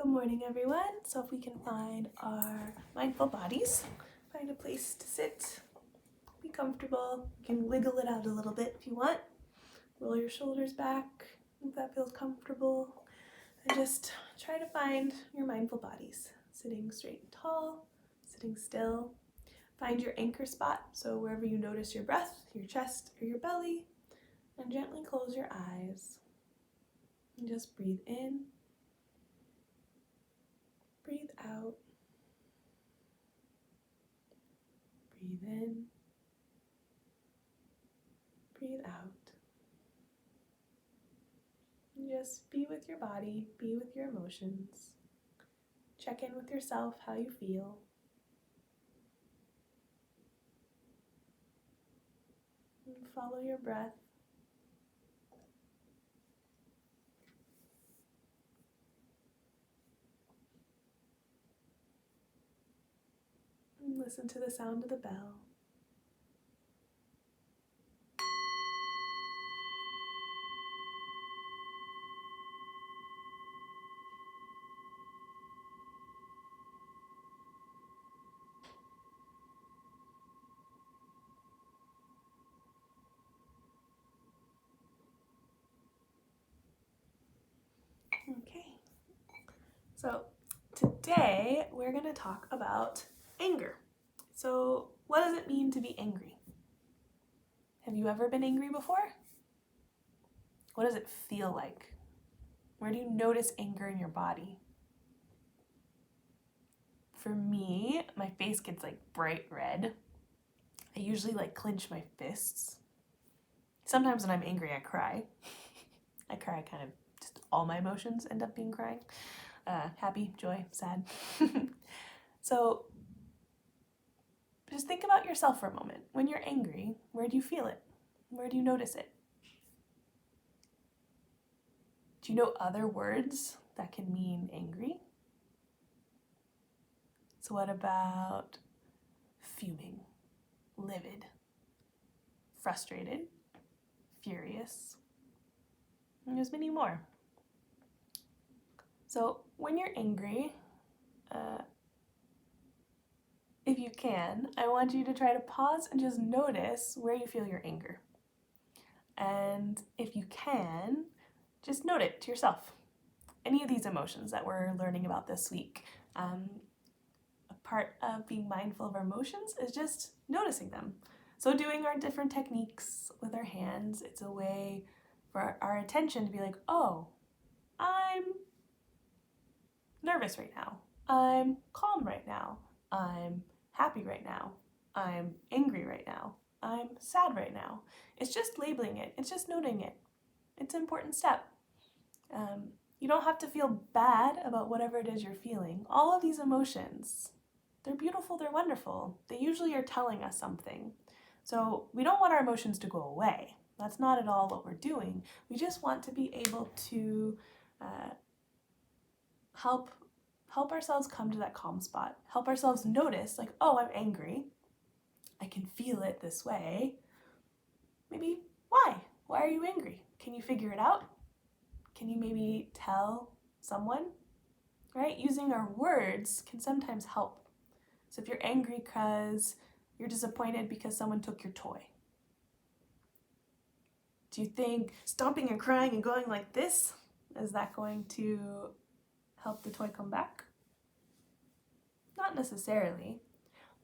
Good morning, everyone. So if we can find our mindful bodies, find a place to sit, be comfortable. You can wiggle it out a little bit if you want. Roll your shoulders back if that feels comfortable. And just try to find your mindful bodies. Sitting straight and tall, sitting still. Find your anchor spot, so wherever you notice your breath, your chest or your belly, and gently close your eyes. And just breathe in. Breathe out. Breathe in. Breathe out. And just be with your body, be with your emotions. Check in with yourself, how you feel. And follow your breath. And listen to the sound of the bell. Okay, so today we're going to talk about anger. So what does it mean to be angry? Have you ever been angry before? What does it feel like? Where do you notice anger in your body? For me, my face gets like bright red. I usually clench my fists. Sometimes when I'm angry, I cry. I cry kind of just all my emotions end up being crying. Happy, joy, sad. So just think about yourself for a moment. When you're angry, where do you feel it? Where do you notice it? Do you know other words that can mean angry? So what about fuming, livid, frustrated, furious? And there's many more. So when you're angry, if you can, I want you to try to pause and just notice where you feel your anger. And if you can, just note it to yourself. Any of these emotions that we're learning about this week. A part of being mindful of our emotions is just noticing them. So doing our different techniques with our hands, it's a way for our attention to be like, oh, I'm nervous right now. I'm calm right now. I'm happy right now. I'm angry right now. I'm sad right now. It's just labeling it. It's just noting it. It's an important step. You don't have to feel bad about whatever it is you're feeling. All of these emotions, they're beautiful, they're wonderful. They usually are telling us something. So we don't want our emotions to go away. That's not at all what we're doing. We just want to be able to help ourselves come to that calm spot. Help ourselves notice, like, oh, I'm angry. I can feel it this way. Maybe why? Why are you angry? Can you figure it out? Can you maybe tell someone? Right? Using our words can sometimes help. So if you're angry because you're disappointed because someone took your toy, do you think stomping and crying and going like this, is that going to help the toy come back? Not necessarily.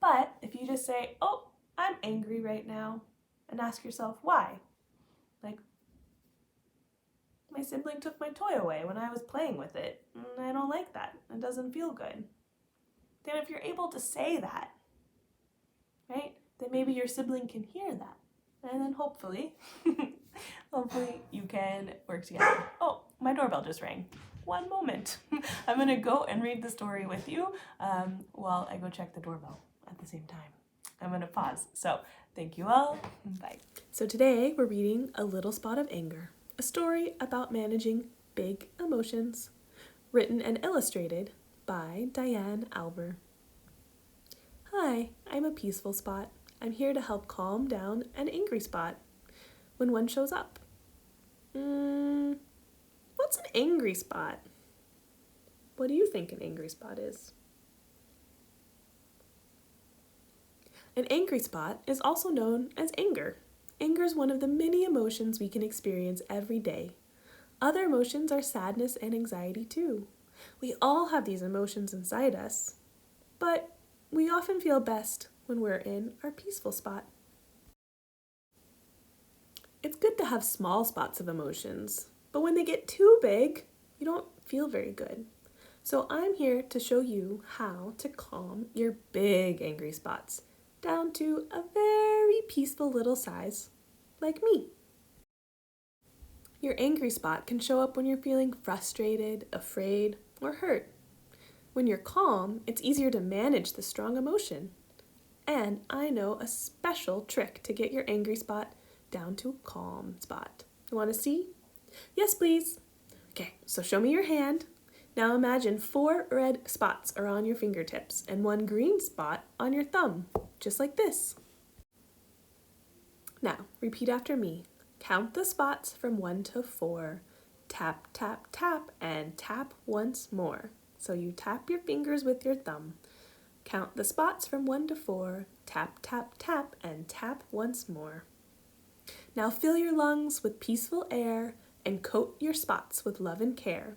But if you just say, oh, I'm angry right now, and ask yourself why. Like, my sibling took my toy away when I was playing with it, and I don't like that. It doesn't feel good. Then if you're able to say that, right, then maybe your sibling can hear that. And then hopefully you can work together. Oh, my doorbell just rang. One moment. I'm gonna go and read the story with you while I go check the doorbell at the same time. I'm gonna pause. So thank you all. Bye. So today we're reading A Little Spot of Anger, a story about managing big emotions, written and illustrated by Diane Alver. Hi, I'm a peaceful spot. I'm here to help calm down an angry spot when one shows up. What's an angry spot? What do you think an angry spot is? An angry spot is also known as anger. Anger is one of the many emotions we can experience every day. Other emotions are sadness and anxiety too. We all have these emotions inside us, but we often feel best when we're in our peaceful spot. It's good to have small spots of emotions, but when they get too big, you don't feel very good. So I'm here to show you how to calm your big angry spots down to a very peaceful little size, like me. Your angry spot can show up when you're feeling frustrated, afraid, or hurt. When you're calm, it's easier to manage the strong emotion. And I know a special trick to get your angry spot down to a calm spot. You want to see? Yes, please. Okay, so show me your hand. Now imagine 4 red spots are on your fingertips and 1 green spot on your thumb, just like this. Now, repeat after me. Count the spots from 1 to 4. Tap, tap, tap, and tap once more. So you tap your fingers with your thumb. Count the spots from 1 to 4. Tap, tap, tap, and tap once more. Now fill your lungs with peaceful air and coat your spots with love and care.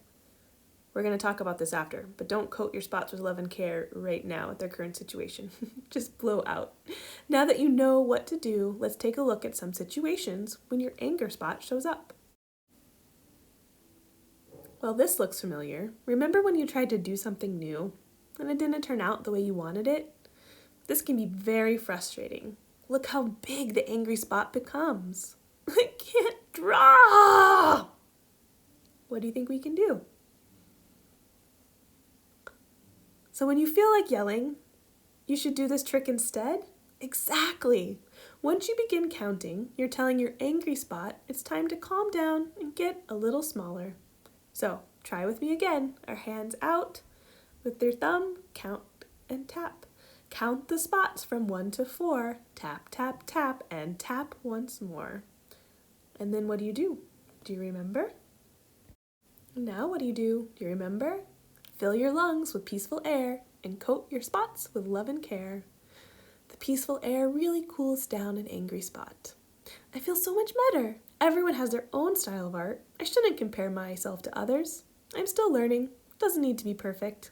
We're going to talk about this after, but don't coat your spots with love and care right now at their current situation. Just blow out. Now that you know what to do, let's take a look at some situations when your anger spot shows up. Well, this looks familiar. Remember when you tried to do something new and it didn't turn out the way you wanted it? This can be very frustrating. Look how big the angry spot becomes. I can't draw! What do you think we can do? So when you feel like yelling, you should do this trick instead? Exactly! Once you begin counting, you're telling your angry spot it's time to calm down and get a little smaller. So try with me again. Our hands out with your thumb, count and tap. Count the spots from 1 to 4. Tap, tap, tap, and tap once more. And then what do? Do you remember? Now what do? Do you remember? Fill your lungs with peaceful air and coat your spots with love and care. The peaceful air really cools down an angry spot. I feel so much better. Everyone has their own style of art. I shouldn't compare myself to others. I'm still learning. Doesn't need to be perfect.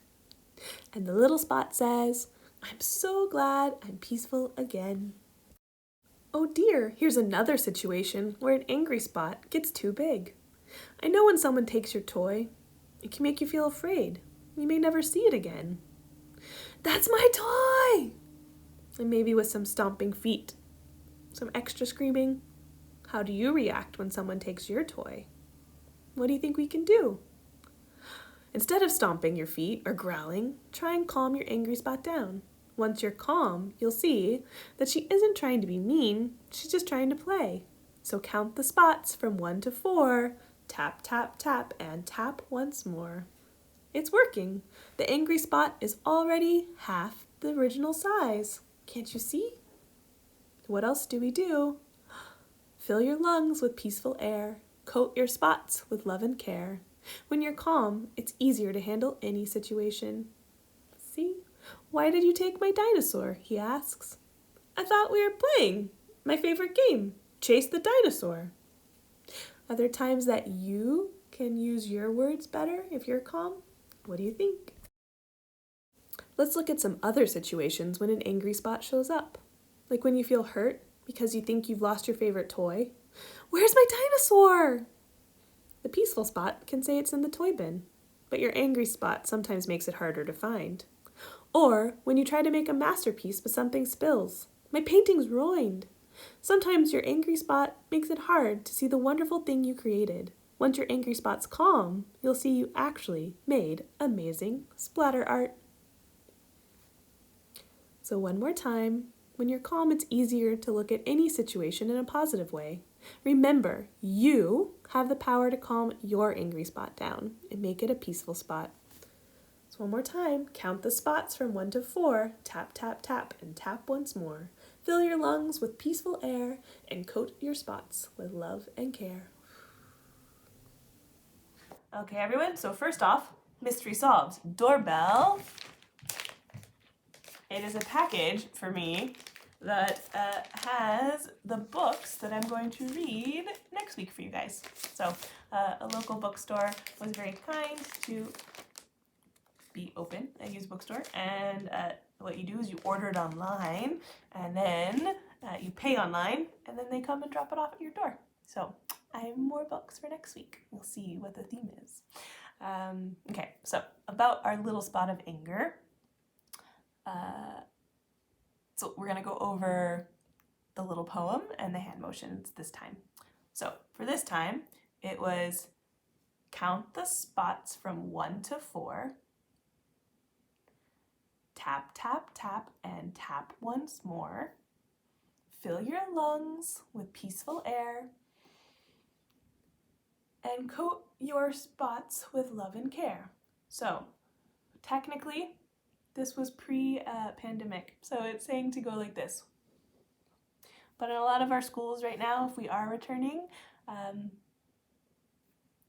And the little spot says, I'm so glad I'm peaceful again. Oh dear, here's another situation where an angry spot gets too big. I know when someone takes your toy, it can make you feel afraid. You may never see it again. That's my toy! And maybe with some stomping feet, some extra screaming. How do you react when someone takes your toy? What do you think we can do? Instead of stomping your feet or growling, try and calm your angry spot down. Once you're calm, you'll see that she isn't trying to be mean, she's just trying to play. So count the spots from 1 to 4, tap, tap, tap, and tap once more. It's working. The angry spot is already half the original size. Can't you see? What else do we do? Fill your lungs with peaceful air. Coat your spots with love and care. When you're calm, it's easier to handle any situation. See? Why did you take my dinosaur? He asks. I thought we were playing my favorite game, Chase the Dinosaur. Are there times that you can use your words better if you're calm? What do you think? Let's look at some other situations when an angry spot shows up. Like when you feel hurt because you think you've lost your favorite toy. Where's my dinosaur? The peaceful spot can say it's in the toy bin, but your angry spot sometimes makes it harder to find. Or when you try to make a masterpiece but something spills. My painting's ruined. Sometimes your angry spot makes it hard to see the wonderful thing you created. Once your angry spot's calm, you'll see you actually made amazing splatter art. So one more time, when you're calm, it's easier to look at any situation in a positive way. Remember, you have the power to calm your angry spot down and make it a peaceful spot. So one more time, count the spots from 1 to 4, tap, tap, tap, and tap once more. Fill your lungs with peaceful air and coat your spots with love and care. Okay, everyone, so first off, mystery solved. Doorbell. It is a package for me that has the books that I'm going to read next week for you guys. So a local bookstore was very kind to be open, a used bookstore, and what you do is you order it online, and then you pay online, and then they come and drop it off at your door. So I have more books for next week. We'll see what the theme is. Okay, so about our little spot of anger. So we're going to go over the little poem and the hand motions this time. So for this time, it was count the spots from 1 to 4, tap, tap, tap, and tap once more, fill your lungs with peaceful air, and coat your spots with love and care. So technically, this was pre-pandemic, so it's saying to go like this. But in a lot of our schools right now, if we are returning,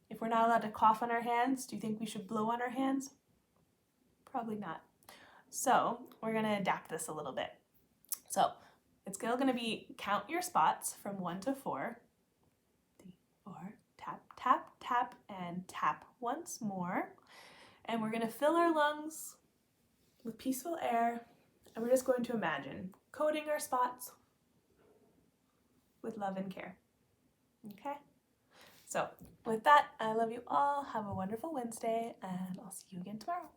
if we're not allowed to cough on our hands, do you think we should blow on our hands? Probably not. So we're going to adapt this a little bit. So it's still going to be count your spots from 1 to 4. 3, 4, tap, tap, tap, and tap once more. And we're going to fill our lungs with peaceful air, and we're just going to imagine coating our spots with love and care. Okay? So with that, I love you all. Have a wonderful Wednesday, and I'll see you again tomorrow.